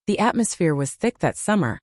The atmosphere was thick that summer,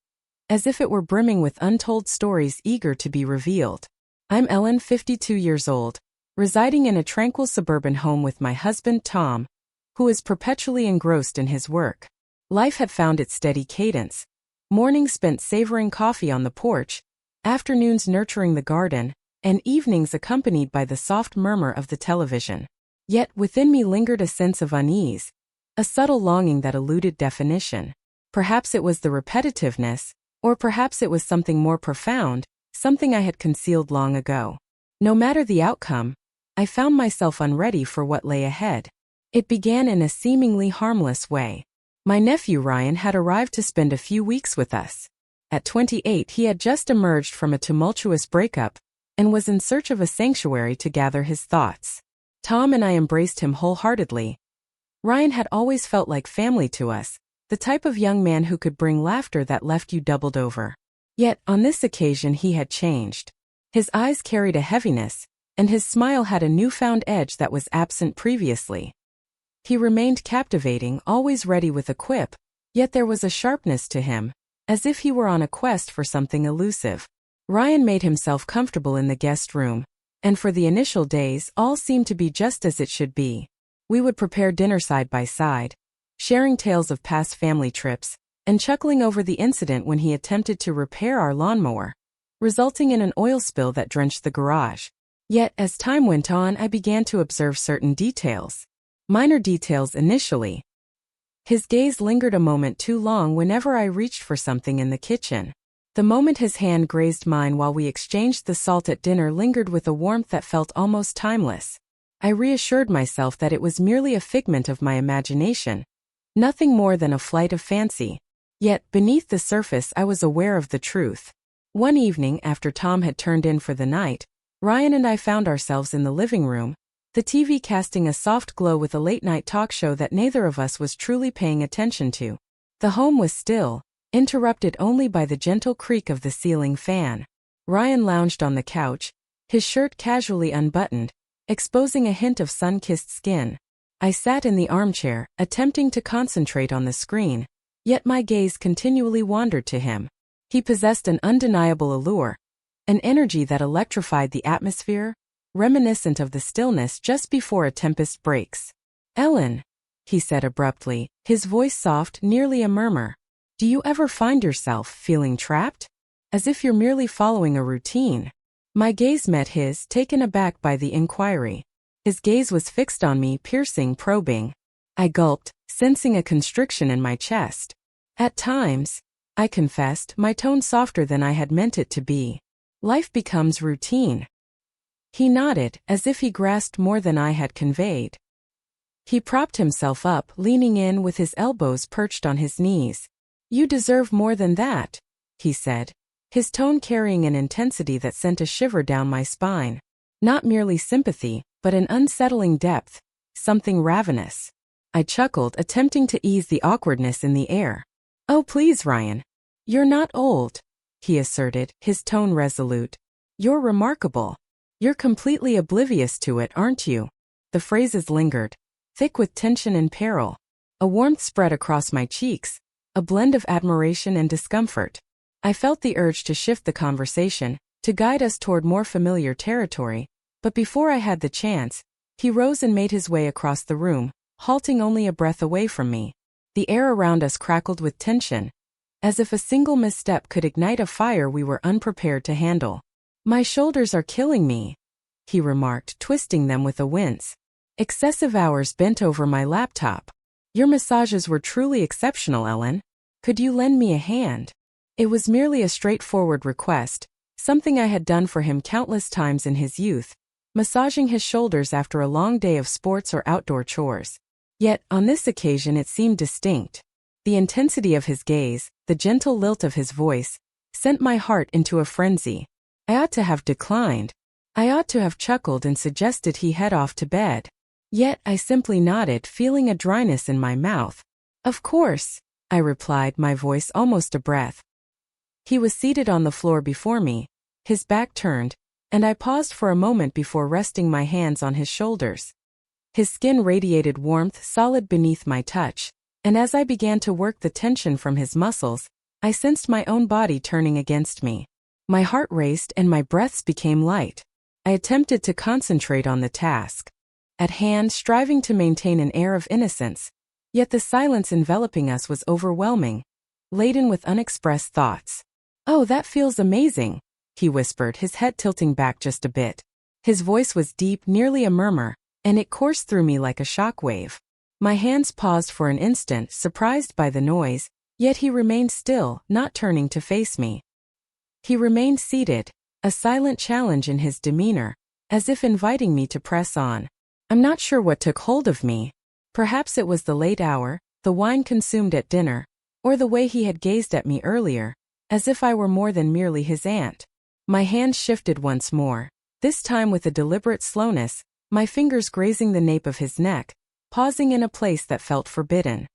as if it were brimming with untold stories eager to be revealed. I'm Ellen, 52 years old, residing in a tranquil suburban home with my husband Tom, who is perpetually engrossed in his work. Life had found its steady cadence. Mornings spent savoring coffee on the porch, afternoons nurturing the garden, and evenings accompanied by the soft murmur of the television. Yet within me lingered a sense of unease, a subtle longing that eluded definition. Perhaps it was the repetitiveness, or perhaps it was something more profound, something I had concealed long ago. No matter the outcome, I found myself unready for what lay ahead. It began in a seemingly harmless way. My nephew Ryan had arrived to spend a few weeks with us. At 28, he had just emerged from a tumultuous breakup and was in search of a sanctuary to gather his thoughts. Tom and I embraced him wholeheartedly. Ryan had always felt like family to us, the type of young man who could bring laughter that left you doubled over. Yet, on this occasion he had changed. His eyes carried a heaviness, and his smile had a newfound edge that was absent previously. He remained captivating, always ready with a quip, yet there was a sharpness to him, as if he were on a quest for something elusive. Ryan made himself comfortable in the guest room, and for the initial days all seemed to be just as it should be. We would prepare dinner side by side, sharing tales of past family trips, and chuckling over the incident when he attempted to repair our lawnmower, resulting in an oil spill that drenched the garage. Yet, as time went on, I began to observe certain details. Minor details initially. His gaze lingered a moment too long whenever I reached for something in the kitchen. The moment his hand grazed mine while we exchanged the salt at dinner lingered with a warmth that felt almost timeless. I reassured myself that it was merely a figment of my imagination, nothing more than a flight of fancy. Yet, beneath the surface I was aware of the truth. One evening, after Tom had turned in for the night, Ryan and I found ourselves in the living room, the TV casting a soft glow with a late-night talk show that neither of us was truly paying attention to. The home was still, interrupted only by the gentle creak of the ceiling fan. Ryan lounged on the couch, his shirt casually unbuttoned, exposing a hint of sun-kissed skin. I sat in the armchair, attempting to concentrate on the screen, yet my gaze continually wandered to him. He possessed an undeniable allure, an energy that electrified the atmosphere, reminiscent of the stillness just before a tempest breaks. "Ellen," he said abruptly, his voice soft, nearly a murmur. "Do you ever find yourself feeling trapped? As if you're merely following a routine?" My gaze met his, taken aback by the inquiry. His gaze was fixed on me, piercing, probing. I gulped, sensing a constriction in my chest. "At times," I confessed, my tone softer than I had meant it to be. "Life becomes routine." He nodded, as if he grasped more than I had conveyed. He propped himself up, leaning in with his elbows perched on his knees. "You deserve more than that," he said, his tone carrying an intensity that sent a shiver down my spine. Not merely sympathy, but an unsettling depth, something ravenous. I chuckled, attempting to ease the awkwardness in the air. "Oh please, Ryan. You're not old," he asserted, his tone resolute. "You're remarkable. You're completely oblivious to it, aren't you?" The phrases lingered, thick with tension and peril. A warmth spread across my cheeks, a blend of admiration and discomfort. I felt the urge to shift the conversation, to guide us toward more familiar territory, but before I had the chance, he rose and made his way across the room, halting only a breath away from me. The air around us crackled with tension, as if a single misstep could ignite a fire we were unprepared to handle. "My shoulders are killing me," he remarked, twisting them with a wince. "Excessive hours bent over my laptop. Your massages were truly exceptional, Ellen. Could you lend me a hand?" It was merely a straightforward request, something I had done for him countless times in his youth, massaging his shoulders after a long day of sports or outdoor chores. Yet, on this occasion it seemed distinct. The intensity of his gaze, the gentle lilt of his voice, sent my heart into a frenzy. I ought to have declined. I ought to have chuckled and suggested he head off to bed. Yet I simply nodded, feeling a dryness in my mouth. "Of course," I replied, my voice almost a breath. He was seated on the floor before me, his back turned, and I paused for a moment before resting my hands on his shoulders. His skin radiated warmth, solid beneath my touch, and as I began to work the tension from his muscles, I sensed my own body turning against me. My heart raced and my breaths became light. I attempted to concentrate on the task at hand, striving to maintain an air of innocence, yet the silence enveloping us was overwhelming, laden with unexpressed thoughts. "Oh, that feels amazing," he whispered, his head tilting back just a bit. His voice was deep, nearly a murmur, and it coursed through me like a shock wave. My hands paused for an instant, surprised by the noise, yet he remained still, not turning to face me. He remained seated, a silent challenge in his demeanor, as if inviting me to press on. I'm not sure what took hold of me. Perhaps it was the late hour, the wine consumed at dinner, or the way he had gazed at me earlier, as if I were more than merely his aunt. My hands shifted once more, this time with a deliberate slowness, my fingers grazing the nape of his neck, pausing in a place that felt forbidden.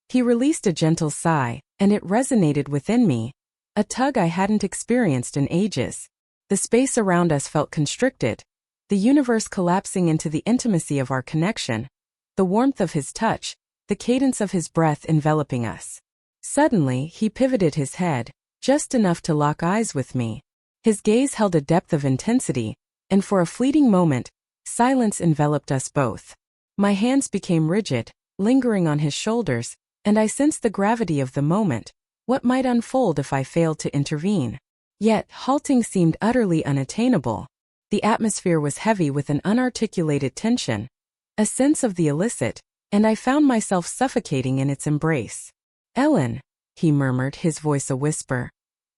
He released a gentle sigh, and it resonated within me, a tug I hadn't experienced in ages. The space around us felt constricted, the universe collapsing into the intimacy of our connection, the warmth of his touch, the cadence of his breath enveloping us. Suddenly, he pivoted his head, just enough to lock eyes with me. His gaze held a depth of intensity, and for a fleeting moment, silence enveloped us both. My hands became rigid, lingering on his shoulders, and I sensed the gravity of the moment, what might unfold if I failed to intervene. Yet, halting seemed utterly unattainable. The atmosphere was heavy with an unarticulated tension, a sense of the illicit, and I found myself suffocating in its embrace. "Ellen," he murmured, his voice a whisper.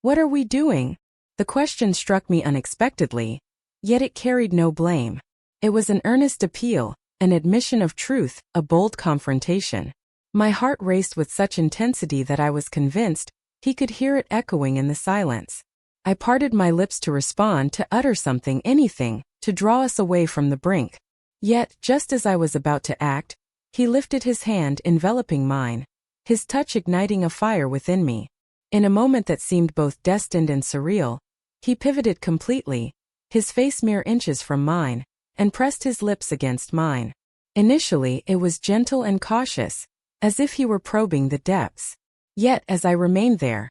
"What are we doing?" The question struck me unexpectedly, yet it carried no blame. It was an earnest appeal, an admission of truth, a bold confrontation. My heart raced with such intensity that I was convinced he could hear it echoing in the silence. I parted my lips to respond, to utter something, anything, to draw us away from the brink. Yet, just as I was about to act, he lifted his hand, enveloping mine, his touch igniting a fire within me. In a moment that seemed both destined and surreal, he pivoted completely, his face mere inches from mine, and pressed his lips against mine. Initially, it was gentle and cautious, as if he were probing the depths. Yet, as I remained there,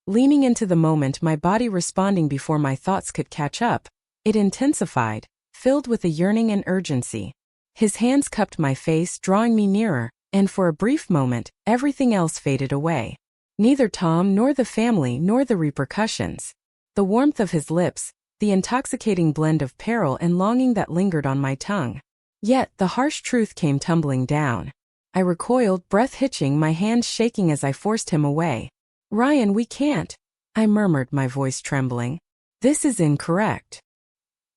leaning into the moment, my body responding before my thoughts could catch up, it intensified, filled with a yearning and urgency. His hands cupped my face, drawing me nearer, and for a brief moment, everything else faded away. Neither Tom nor the family nor the repercussions. The warmth of his lips, the intoxicating blend of peril and longing that lingered on my tongue. Yet, the harsh truth came tumbling down. I recoiled, breath hitching, my hands shaking as I forced him away. "Ryan, we can't," I murmured, my voice trembling. "This is incorrect."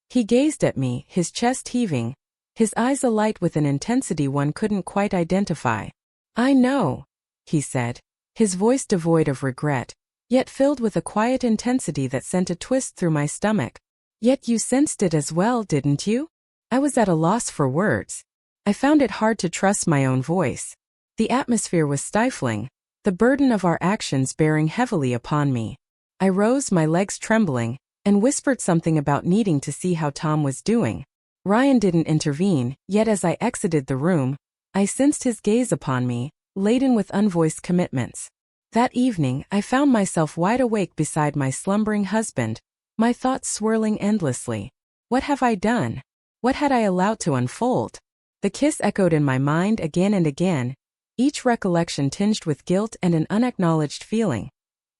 He gazed at me, his chest heaving, his eyes alight with an intensity one couldn't quite identify. "I know," he said, his voice devoid of regret, yet filled with a quiet intensity that sent a twist through my stomach. "Yet you sensed it as well, didn't you?" I was at a loss for words. I found it hard to trust my own voice. The atmosphere was stifling, the burden of our actions bearing heavily upon me. I rose, my legs trembling, and whispered something about needing to see how Tom was doing. Ryan didn't intervene, yet as I exited the room, I sensed his gaze upon me, laden with unvoiced commitments. That evening, I found myself wide awake beside my slumbering husband, my thoughts swirling endlessly. What have I done? What had I allowed to unfold? The kiss echoed in my mind again and again, each recollection tinged with guilt and an unacknowledged feeling,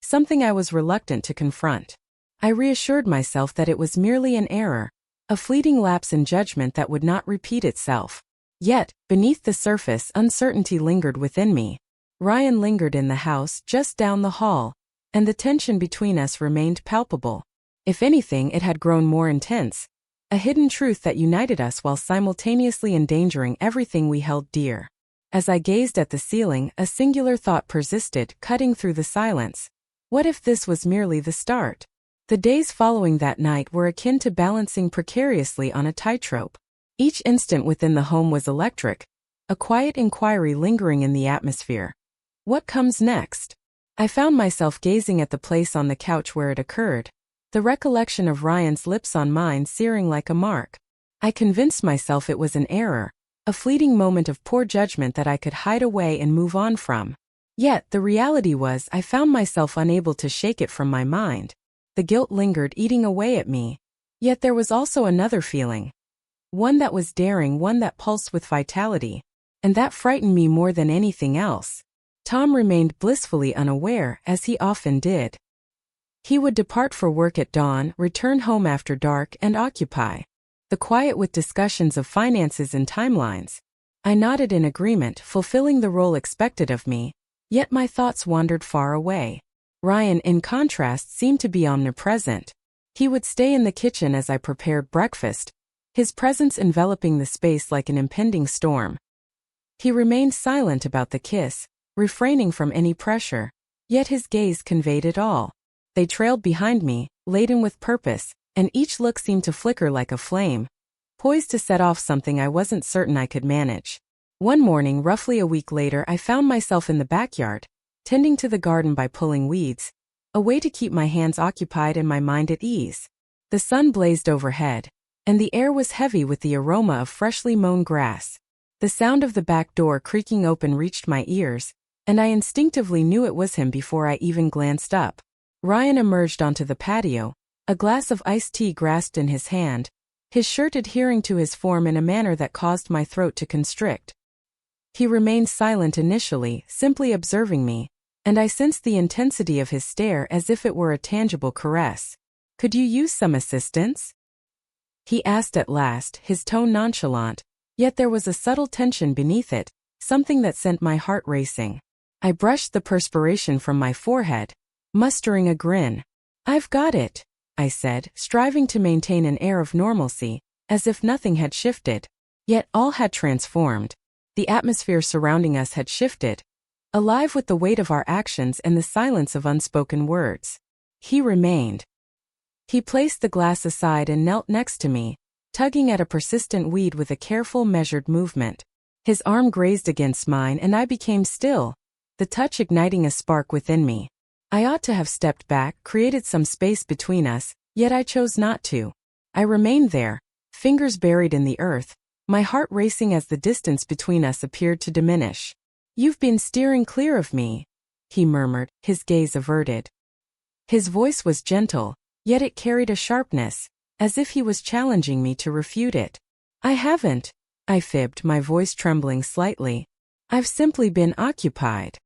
something I was reluctant to confront. I reassured myself that it was merely an error, a fleeting lapse in judgment that would not repeat itself. Yet, beneath the surface, uncertainty lingered within me. Ryan lingered in the house just down the hall, and the tension between us remained palpable. If anything, it had grown more intense, a hidden truth that united us while simultaneously endangering everything we held dear. As I gazed at the ceiling, a singular thought persisted, cutting through the silence. What if this was merely the start? The days following that night were akin to balancing precariously on a tightrope. Each instant within the home was electric, a quiet inquiry lingering in the atmosphere. What comes next? I found myself gazing at the place on the couch where it occurred, the recollection of Ryan's lips on mine searing like a mark. I convinced myself it was an error, a fleeting moment of poor judgment that I could hide away and move on from. Yet, the reality was I found myself unable to shake it from my mind. The guilt lingered, eating away at me. Yet there was also another feeling. One that was daring, one that pulsed with vitality. And that frightened me more than anything else. Tom remained blissfully unaware, as he often did. He would depart for work at dawn, return home after dark, and occupy the quiet with discussions of finances and timelines. I nodded in agreement, fulfilling the role expected of me, yet my thoughts wandered far away. Ryan, in contrast, seemed to be omnipresent. He would stay in the kitchen as I prepared breakfast, his presence enveloping the space like an impending storm. He remained silent about the kiss, refraining from any pressure, yet his gaze conveyed it all. They trailed behind me, laden with purpose, and each look seemed to flicker like a flame, poised to set off something I wasn't certain I could manage. One morning, roughly a week later, I found myself in the backyard, tending to the garden by pulling weeds, a way to keep my hands occupied and my mind at ease. The sun blazed overhead, and the air was heavy with the aroma of freshly mown grass. The sound of the back door creaking open reached my ears, and I instinctively knew it was him before I even glanced up. Ryan emerged onto the patio, a glass of iced tea grasped in his hand, his shirt adhering to his form in a manner that caused my throat to constrict. He remained silent initially, simply observing me, and I sensed the intensity of his stare as if it were a tangible caress. "Could you use some assistance?" he asked at last, his tone nonchalant, yet there was a subtle tension beneath it, something that sent my heart racing. I brushed the perspiration from my forehead, mustering a grin. "I've got it," I said, striving to maintain an air of normalcy, as if nothing had shifted. Yet all had transformed. The atmosphere surrounding us had shifted, alive with the weight of our actions and the silence of unspoken words. He remained. He placed the glass aside and knelt next to me, tugging at a persistent weed with a careful, measured movement. His arm grazed against mine and I became still, the touch igniting a spark within me. I ought to have stepped back, created some space between us, yet I chose not to. I remained there, fingers buried in the earth, my heart racing as the distance between us appeared to diminish. "You've been steering clear of me," he murmured, his gaze averted. His voice was gentle, yet it carried a sharpness, as if he was challenging me to refute it. "I haven't," I fibbed, my voice trembling slightly. "I've simply been occupied."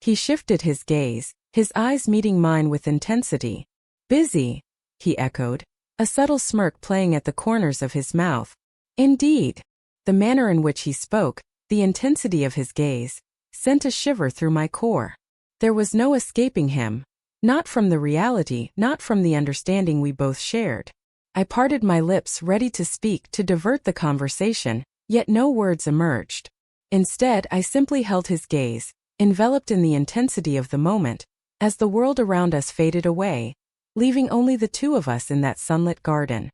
He shifted his gaze, his eyes meeting mine with intensity. "Busy," he echoed, a subtle smirk playing at the corners of his mouth. Indeed. The manner in which he spoke, the intensity of his gaze, sent a shiver through my core. There was no escaping him. Not from the reality, not from the understanding we both shared. I parted my lips, ready to speak, to divert the conversation, yet no words emerged. Instead, I simply held his gaze, enveloped in the intensity of the moment, as the world around us faded away, leaving only the two of us in that sunlit garden.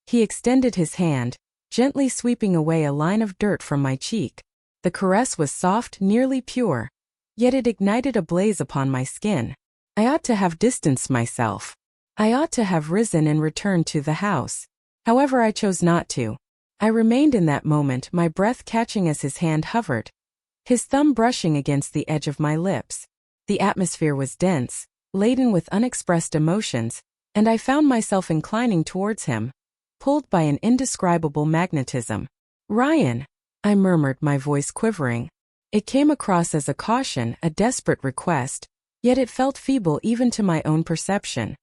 He extended his hand, gently sweeping away a line of dirt from my cheek. The caress was soft, nearly pure, yet it ignited a blaze upon my skin. I ought to have distanced myself. I ought to have risen and returned to the house. However, I chose not to. I remained in that moment, my breath catching as his hand hovered, his thumb brushing against the edge of my lips. The atmosphere was dense, laden with unexpressed emotions, and I found myself inclining towards him, pulled by an indescribable magnetism. "Ryan," I murmured, my voice quivering. It came across as a caution, a desperate request, yet it felt feeble even to my own perception.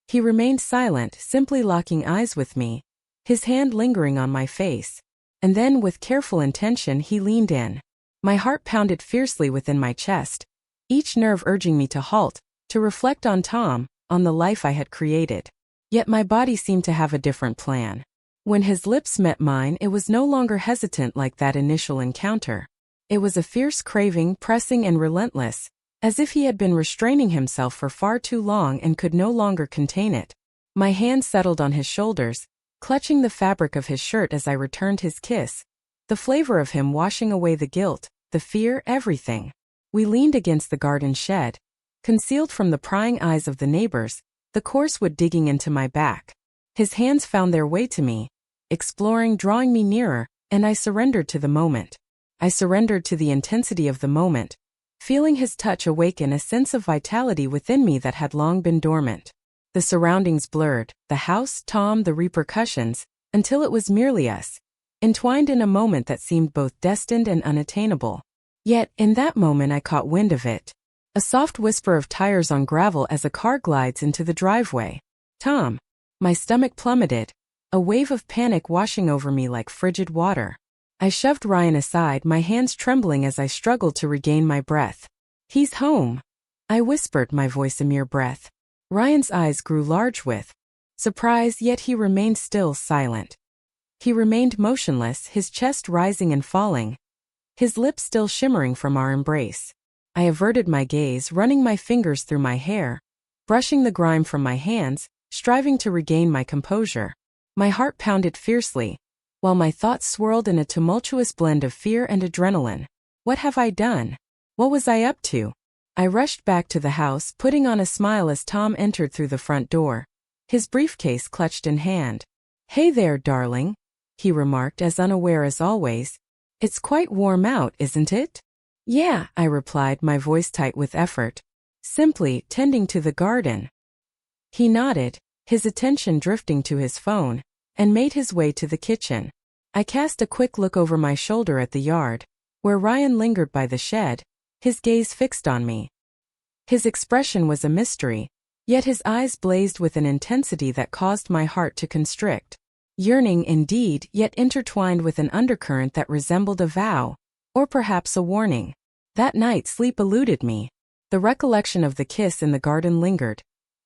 He remained silent, simply locking eyes with me, his hand lingering on my face. And then, with careful intention, he leaned in. My heart pounded fiercely within my chest, each nerve urging me to halt, to reflect on Tom, on the life I had created. Yet my body seemed to have a different plan. When his lips met mine, it was no longer hesitant like that initial encounter. It was a fierce craving, pressing and relentless, as if he had been restraining himself for far too long and could no longer contain it. My hand settled on his shoulders, clutching the fabric of his shirt as I returned his kiss, the flavor of him washing away the guilt, the fear, everything. We leaned against the garden shed, concealed from the prying eyes of the neighbors, the coarse wood digging into my back. His hands found their way to me, exploring, drawing me nearer, and I surrendered to the moment. I surrendered to the intensity of the moment, feeling his touch awaken a sense of vitality within me that had long been dormant. The surroundings blurred, the house, Tom, the repercussions, until it was merely us, entwined in a moment that seemed both destined and unattainable. Yet, in that moment I caught wind of it. A soft whisper of tires on gravel as a car glides into the driveway. Tom. My stomach plummeted, a wave of panic washing over me like frigid water. I shoved Ryan aside, my hands trembling as I struggled to regain my breath. He's home, I whispered, my voice a mere breath. Ryan's eyes grew large with surprise, yet he remained still, silent. He remained motionless, his chest rising and falling, his lips still shimmering from our embrace. I averted my gaze, running my fingers through my hair, brushing the grime from my hands, striving to regain my composure. My heart pounded fiercely, while my thoughts swirled in a tumultuous blend of fear and adrenaline. What have I done? What was I up to? I rushed back to the house, putting on a smile as Tom entered through the front door, his briefcase clutched in hand. Hey there, darling, he remarked, as unaware as always. It's quite warm out, isn't it? Yeah, I replied, my voice tight with effort. Simply tending to the garden. He nodded, his attention drifting to his phone, and made his way to the kitchen. I cast a quick look over my shoulder at the yard, where Ryan lingered by the shed, his gaze fixed on me. His expression was a mystery, yet his eyes blazed with an intensity that caused my heart to constrict. Yearning indeed, yet intertwined with an undercurrent that resembled a vow, or perhaps a warning. That night sleep eluded me. The recollection of the kiss in the garden lingered,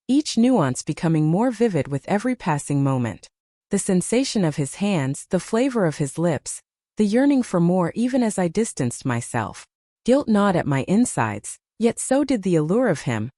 each nuance becoming more vivid with every passing moment. The sensation of his hands, the flavor of his lips, the yearning for more even as I distanced myself. Guilt gnawed at my insides, yet so did the allure of him,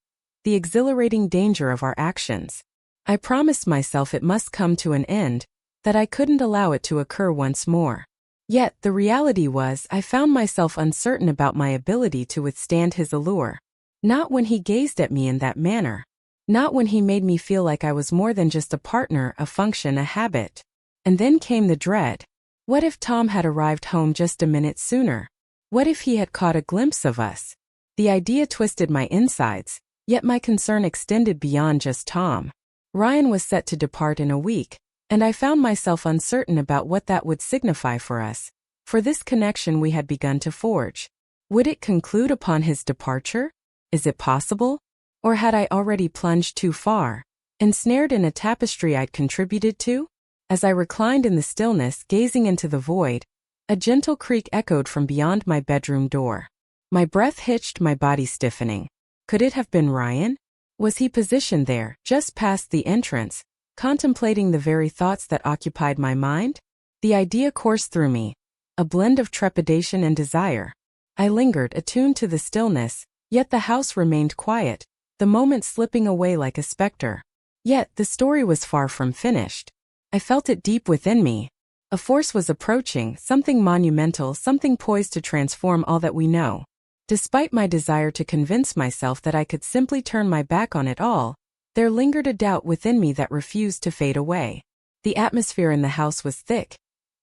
the exhilarating danger of our actions. I promised myself it must come to an end, that I couldn't allow it to occur once more. Yet, the reality was, I found myself uncertain about my ability to withstand his allure. Not when he gazed at me in that manner. Not when he made me feel like I was more than just a partner, a function, a habit. And then came the dread. What if Tom had arrived home just a minute sooner? What if he had caught a glimpse of us? The idea twisted my insides, yet my concern extended beyond just Tom. Ryan was set to depart in a week, and I found myself uncertain about what that would signify for us, for this connection we had begun to forge. Would it conclude upon his departure? Is it possible? Or had I already plunged too far, ensnared in a tapestry I'd contributed to? As I reclined in the stillness, gazing into the void, a gentle creak echoed from beyond my bedroom door. My breath hitched, my body stiffening. Could it have been Ryan? Was he positioned there, just past the entrance, contemplating the very thoughts that occupied my mind? The idea coursed through me, a blend of trepidation and desire. I lingered, attuned to the stillness, yet the house remained quiet, the moment slipping away like a specter. Yet, the story was far from finished. I felt it deep within me. A force was approaching, something monumental, something poised to transform all that we know. Despite my desire to convince myself that I could simply turn my back on it all, there lingered a doubt within me that refused to fade away. The atmosphere in the house was thick,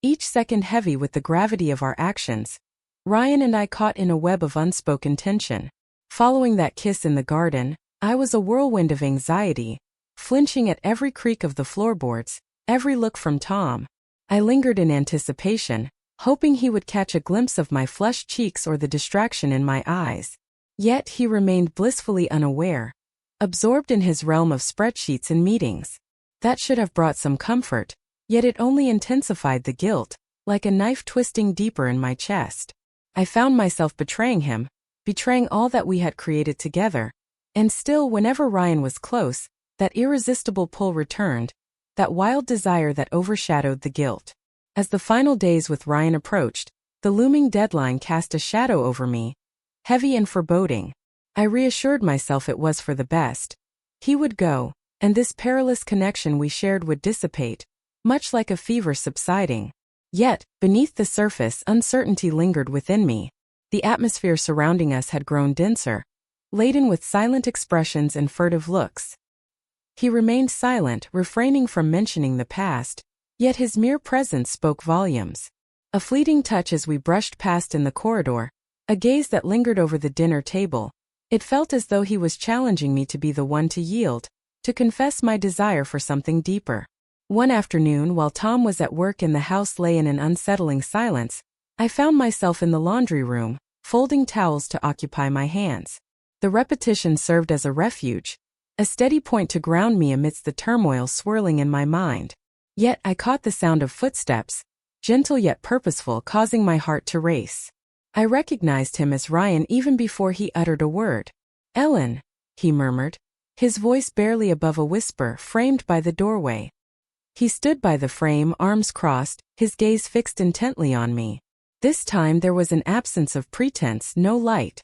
each second heavy with the gravity of our actions. Ryan and I caught in a web of unspoken tension. Following that kiss in the garden, I was a whirlwind of anxiety, flinching at every creak of the floorboards, every look from Tom. I lingered in anticipation, hoping he would catch a glimpse of my flushed cheeks or the distraction in my eyes. Yet he remained blissfully unaware, absorbed in his realm of spreadsheets and meetings. That should have brought some comfort, yet it only intensified the guilt, like a knife twisting deeper in my chest. I found myself betraying him, betraying all that we had created together. And still, whenever Ryan was close, that irresistible pull returned, that wild desire that overshadowed the guilt. As the final days with Ryan approached, the looming deadline cast a shadow over me, heavy and foreboding. I reassured myself it was for the best. He would go, and this perilous connection we shared would dissipate, much like a fever subsiding. Yet, beneath the surface, uncertainty lingered within me. The atmosphere surrounding us had grown denser, laden with silent expressions and furtive looks. He remained silent, refraining from mentioning the past, yet his mere presence spoke volumes. A fleeting touch as we brushed past in the corridor, a gaze that lingered over the dinner table. It felt as though he was challenging me to be the one to yield, to confess my desire for something deeper. One afternoon, while Tom was at work and the house lay in an unsettling silence, I found myself in the laundry room, folding towels to occupy my hands. The repetition served as a refuge, a steady point to ground me amidst the turmoil swirling in my mind. Yet I caught the sound of footsteps, gentle yet purposeful, causing my heart to race. I recognized him as Ryan even before he uttered a word. "Ellen," he murmured, his voice barely above a whisper, framed by the doorway. He stood by the frame, arms crossed, his gaze fixed intently on me. This time there was an absence of pretense, no light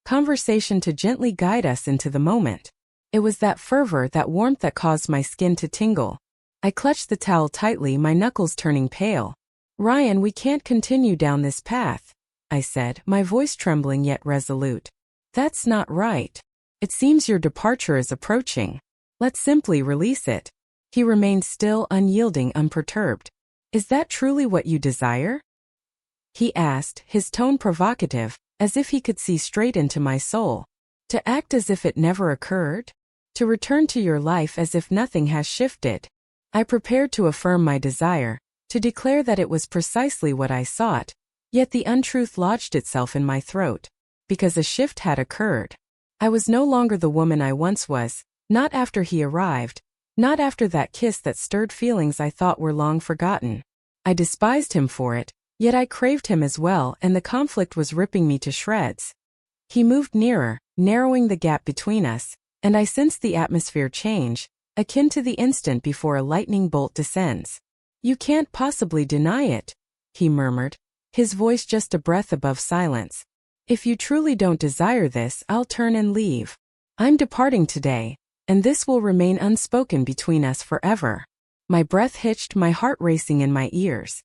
conversation to gently guide us into the moment. It was that fervor, that warmth that caused my skin to tingle. I clutched the towel tightly, my knuckles turning pale. "Ryan, we can't continue down this path," I said, my voice trembling yet resolute. "That's not right. It seems your departure is approaching. Let's simply release it." He remained still, unyielding, unperturbed. "Is that truly what you desire?" he asked, his tone provocative, as if he could see straight into my soul. "To act as if it never occurred? To return to your life as if nothing has shifted?" I prepared to affirm my desire, to declare that it was precisely what I sought, yet the untruth lodged itself in my throat. Because a shift had occurred. I was no longer the woman I once was, not after he arrived, not after that kiss that stirred feelings I thought were long forgotten. I despised him for it, yet I craved him as well, and the conflict was ripping me to shreds. He moved nearer, narrowing the gap between us, and I sensed the atmosphere change, akin to the instant before a lightning bolt descends. "You can't possibly deny it," he murmured, his voice just a breath above silence. "If you truly don't desire this, I'll turn and leave. I'm departing today, and this will remain unspoken between us forever." My breath hitched, my heart racing in my ears.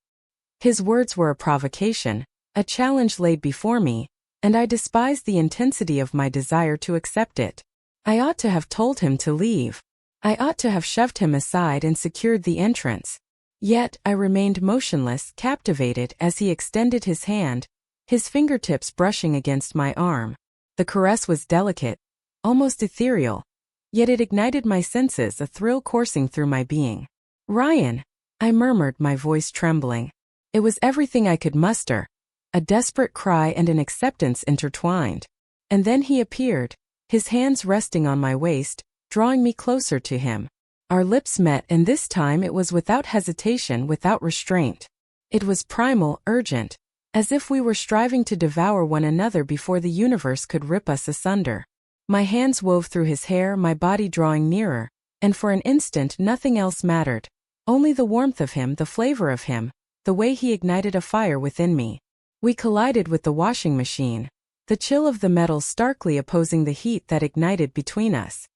His words were a provocation, a challenge laid before me, and I despised the intensity of my desire to accept it. I ought to have told him to leave. I ought to have shoved him aside and secured the entrance. Yet I remained motionless, captivated, as he extended his hand, his fingertips brushing against my arm. The caress was delicate, almost ethereal, yet it ignited my senses, a thrill coursing through my being. "Ryan," I murmured, my voice trembling. It was everything I could muster, a desperate cry and an acceptance intertwined. And then he appeared, his hands resting on my waist, drawing me closer to him. Our lips met, and this time it was without hesitation, without restraint. It was primal, urgent, as if we were striving to devour one another before the universe could rip us asunder. My hands wove through his hair, my body drawing nearer, and for an instant nothing else mattered. Only the warmth of him, the flavor of him, the way he ignited a fire within me. We collided with the washing machine, the chill of the metal starkly opposing the heat that ignited between us.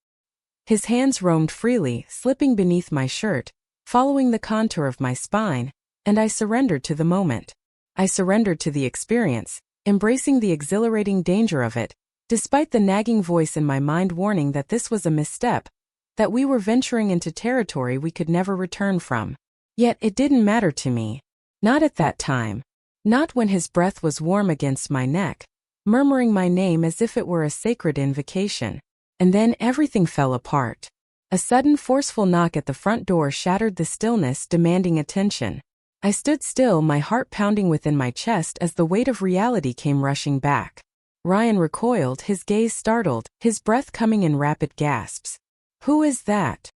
His hands roamed freely, slipping beneath my shirt, following the contour of my spine, and I surrendered to the moment. I surrendered to the experience, embracing the exhilarating danger of it, despite the nagging voice in my mind warning that this was a misstep, that we were venturing into territory we could never return from. Yet it didn't matter to me. Not at that time. Not when his breath was warm against my neck, murmuring my name as if it were a sacred invocation. And then everything fell apart. A sudden forceful knock at the front door shattered the stillness, demanding attention. I stood still, my heart pounding within my chest as the weight of reality came rushing back. Ryan recoiled, his gaze startled, his breath coming in rapid gasps. "Who is that?"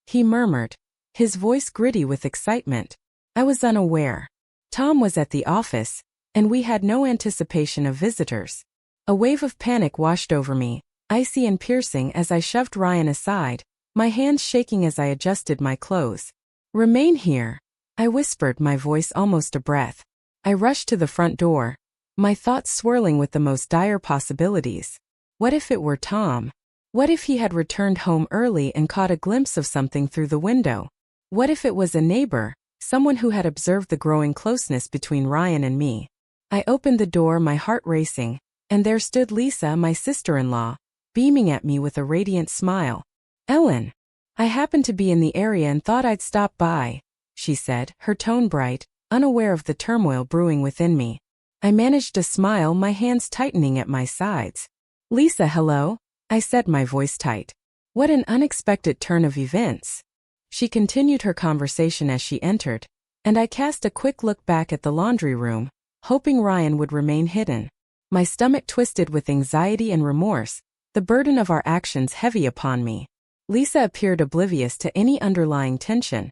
he murmured, his voice gritty with excitement. I was unaware. Tom was at the office, and we had no anticipation of visitors. A wave of panic washed over me, icy and piercing, as I shoved Ryan aside, my hands shaking as I adjusted my clothes. "Remain here," I whispered, my voice almost a breath. I rushed to the front door, my thoughts swirling with the most dire possibilities. What if it were Tom? What if he had returned home early and caught a glimpse of something through the window? What if it was a neighbor, someone who had observed the growing closeness between Ryan and me? I opened the door, my heart racing, and there stood Lisa, my sister-in-law, beaming at me with a radiant smile. "Ellen, I happened to be in the area and thought I'd stop by," she said, her tone bright, unaware of the turmoil brewing within me. I managed a smile, my hands tightening at my sides. "Lisa, hello," I said, my voice tight. What an unexpected turn of events. She continued her conversation as she entered, and I cast a quick look back at the laundry room, hoping Ryan would remain hidden. My stomach twisted with anxiety and remorse, the burden of our actions heavy upon me. Lisa appeared oblivious to any underlying tension,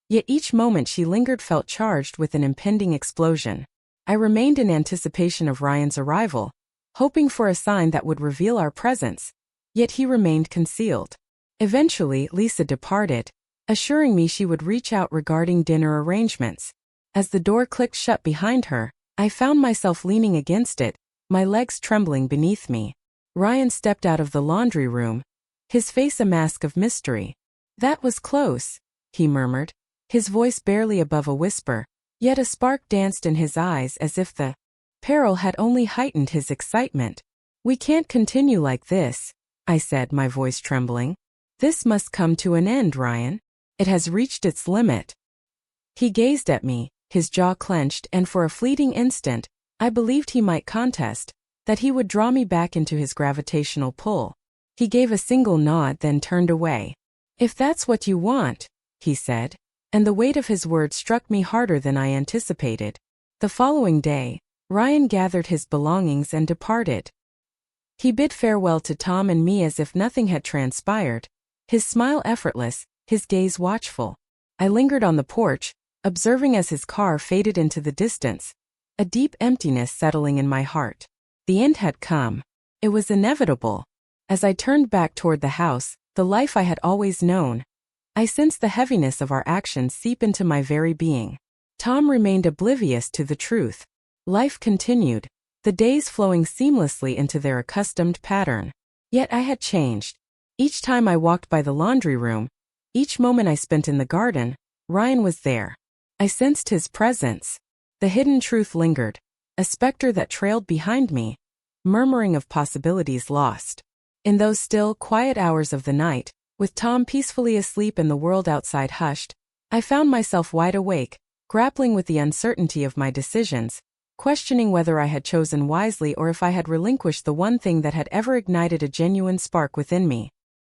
yet each moment she lingered felt charged with an impending explosion. I remained in anticipation of Ryan's arrival, hoping for a sign that would reveal our presence, yet he remained concealed. Eventually, Lisa departed, assuring me she would reach out regarding dinner arrangements. As the door clicked shut behind her, I found myself leaning against it, my legs trembling beneath me. Ryan stepped out of the laundry room, his face a mask of mystery. "That was close," he murmured, his voice barely above a whisper, yet a spark danced in his eyes as if the peril had only heightened his excitement. "We can't continue like this," I said, my voice trembling. "This must come to an end, Ryan. It has reached its limit." He gazed at me, his jaw clenched, and for a fleeting instant, I believed he might contest, that he would draw me back into his gravitational pull. He gave a single nod, then turned away. "If that's what you want," he said, and the weight of his words struck me harder than I anticipated. The following day, Ryan gathered his belongings and departed. He bid farewell to Tom and me as if nothing had transpired, his smile effortless, his gaze watchful. I lingered on the porch, observing as his car faded into the distance, a deep emptiness settling in my heart. The end had come. It was inevitable. As I turned back toward the house, the life I had always known, I sensed the heaviness of our actions seep into my very being. Tom remained oblivious to the truth. Life continued, the days flowing seamlessly into their accustomed pattern. Yet I had changed. Each time I walked by the laundry room, each moment I spent in the garden, Ryan was there. I sensed his presence. The hidden truth lingered, a specter that trailed behind me, murmuring of possibilities lost. In those still, quiet hours of the night, with Tom peacefully asleep and the world outside hushed, I found myself wide awake, grappling with the uncertainty of my decisions, questioning whether I had chosen wisely or if I had relinquished the one thing that had ever ignited a genuine spark within me.